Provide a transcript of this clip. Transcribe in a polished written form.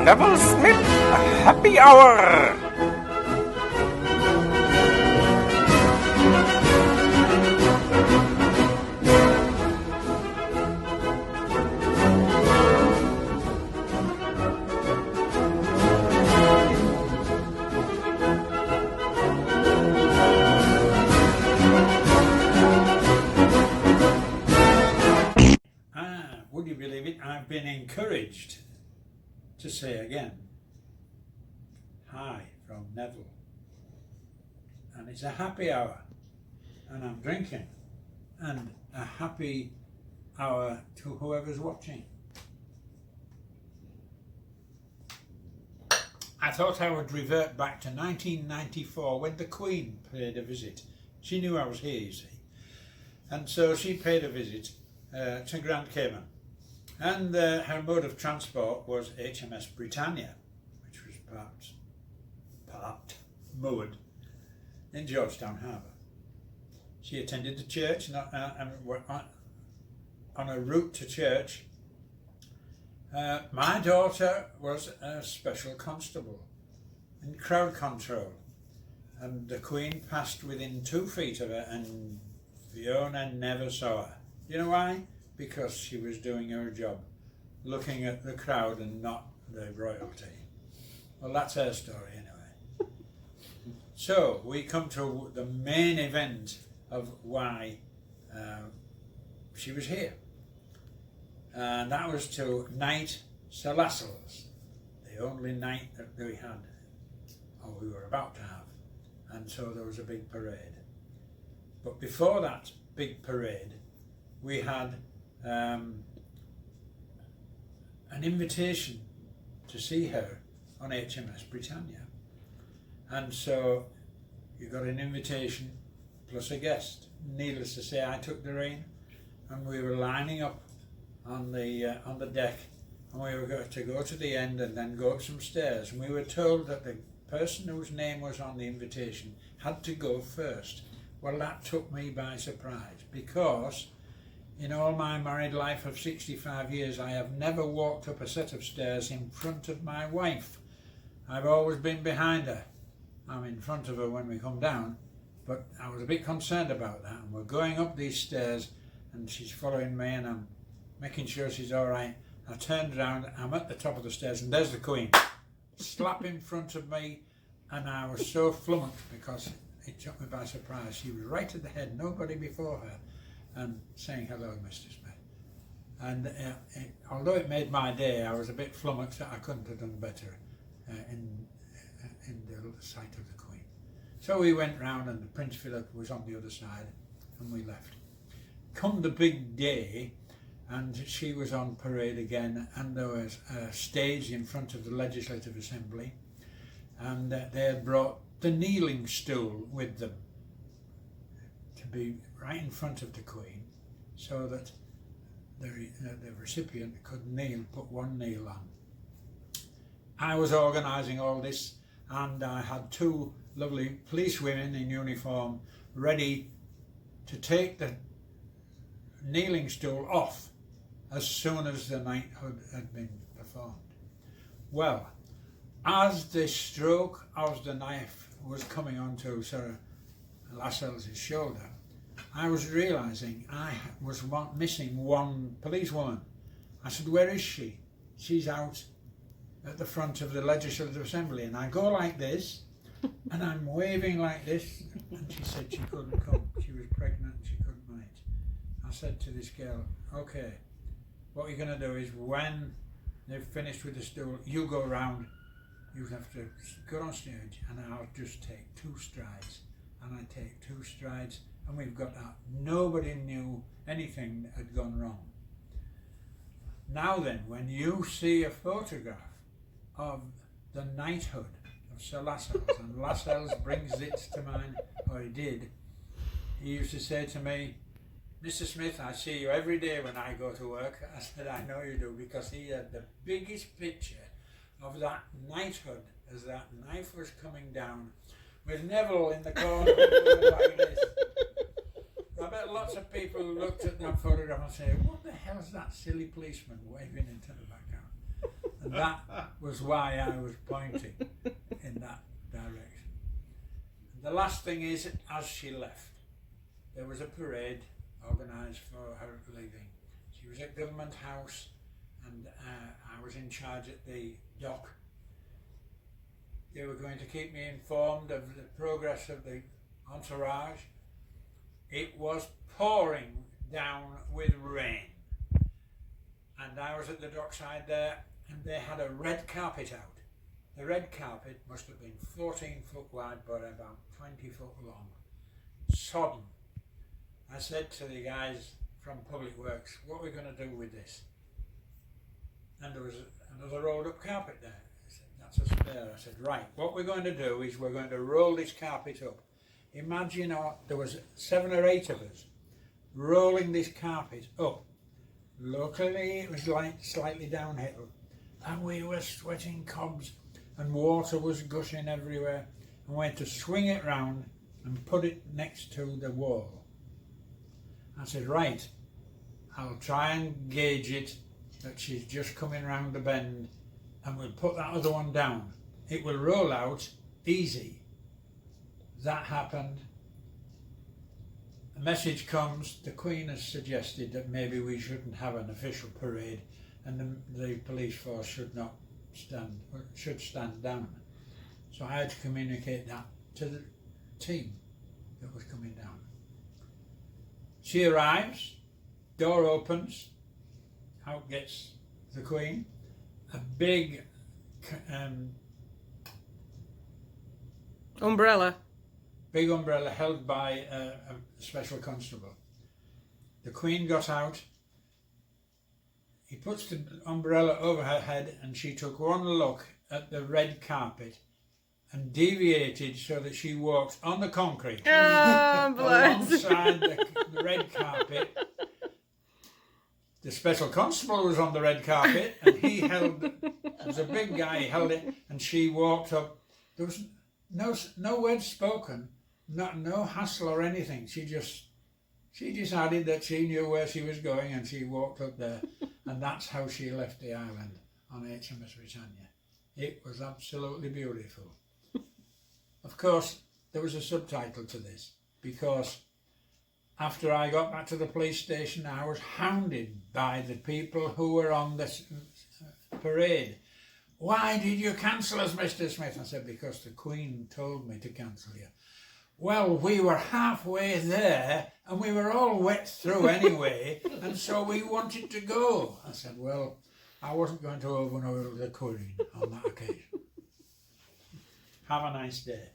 Neville Smith Happy Hour. Would you believe it? I've been encouraged to say again, hi from Neville. And it's a happy hour, and I'm drinking, and a happy hour to whoever's watching. I thought I would revert back to 1994 when the Queen paid a visit. She knew I was here, you see. And so she paid a visit to Grand Cayman. And her mode of transport was HMS Britannia, which was parked, moored in Georgetown Harbour. She attended the church, on a route to church. My daughter was a special constable in crowd control, and the Queen passed within 2 feet of her, and Fiona never saw her. You know why? Because she was doing her job, looking at the crowd and not the royalty. Well, that's her story anyway. So we come to the main event of why she was here. And that was to knight Sir Lascelles, the only knight that we had, or we were about to have. And so there was a big parade. But before that big parade, we had an invitation to see her on HMS Britannia. And so you got an invitation plus a guest. Needless to say, I took the rein, and we were lining up on the deck, and we were going to go to the end and then go up some stairs, and we were told that the person whose name was on the invitation had to go first. Well, that took me by surprise, because in all my married life of 65 years, I have never walked up a set of stairs in front of my wife. I've always been behind her. I'm in front of her when we come down, but I was a bit concerned about that. And we're going up these stairs, and she's following me, and I'm making sure she's all right. I turned around, I'm at the top of the stairs, and there's the Queen, slap in front of me, and I was so flummoxed because it took me by surprise. She was right at the head, nobody before her, and saying hello, Mr. Smith. And although it made my day, I was a bit flummoxed that I couldn't have done better in the sight of the Queen. So we went round, and Prince Philip was on the other side, and we left. Come the big day, and she was on parade again, and there was a stage in front of the Legislative Assembly, and they had brought the kneeling stool with them to be right in front of the Queen, so that the recipient could kneel, put one kneel on. I was organising all this, and I had 2 lovely police women in uniform ready to take the kneeling stool off as soon as the knighthood had been performed. Well, as the stroke of the knife was coming onto Sir Lascelles' shoulder, I was realising I was missing one policewoman. I said, where is she? She's out at the front of the Legislative Assembly. And I go like this, and I'm waving like this, and she said she couldn't come. She was pregnant and she couldn't make it. I said to this girl, okay, what you're going to do is when they've finished with the stool, you go round, you have to go on stage, and I'll just take 2 strides. And I take 2 strides, and we've got that. Nobody knew anything had gone wrong. Now then, when you see a photograph of the knighthood of Sir Lascelles, and Lascelles brings it to mind, or he did, he used to say to me, Mr. Smith, I see you every day when I go to work. I said, I know you do, because he had the biggest picture of that knighthood as that knife was coming down, with Neville in the corner like this. I bet lots of people looked at that photograph and say, what the hell is that silly policeman waving into the background? And that was why I was pointing in that direction. And the last thing is, as she left, there was a parade organised for her leaving. She was at Government House, and I was in charge at the dock. They were going to keep me informed of the progress of the entourage. It was pouring down with rain, and I was at the dockside there, and they had a red carpet out. The red carpet must have been 14 foot wide but about 20 foot long, sodden. I said to the guys from Public Works, what are we going to do with this? And there was another rolled up carpet there. I said, that's a spare. I said, right, what we're going to do is we're going to roll this carpet up. Imagine there was 7 or 8 of us rolling this carpet up. Luckily it was like slightly downhill, and we were sweating cobs, and water was gushing everywhere, and we had to swing it round and put it next to the wall. I said, right, I'll try and gauge it that she's just coming round the bend, and we'll put that other one down. It will roll out easy. That happened. A message comes, the Queen has suggested that maybe we shouldn't have an official parade, and the police force should stand down. So I had to communicate that to the team that was coming down. She arrives, door opens, out gets the Queen, a big umbrella held by a special constable. The Queen got out, he puts the umbrella over her head, and she took one look at the red carpet and deviated so that she walked on the concrete alongside the red carpet. The special constable was on the red carpet, and he held, it was a big guy, he held it, and she walked up. There was no words spoken, no hassle or anything. She decided that she knew where she was going, and she walked up there, and that's how she left the island on HMS Britannia. It was absolutely beautiful. Of course, there was a subtitle to this, because after I got back to the police station, I was hounded by the people who were on this parade. Why did you cancel us, Mr. Smith? I said, because the Queen told me to cancel you. Well, we were halfway there, and we were all wet through anyway, and so we wanted to go. I said, well, I wasn't going to overrule the Queen on that occasion. Have a nice day.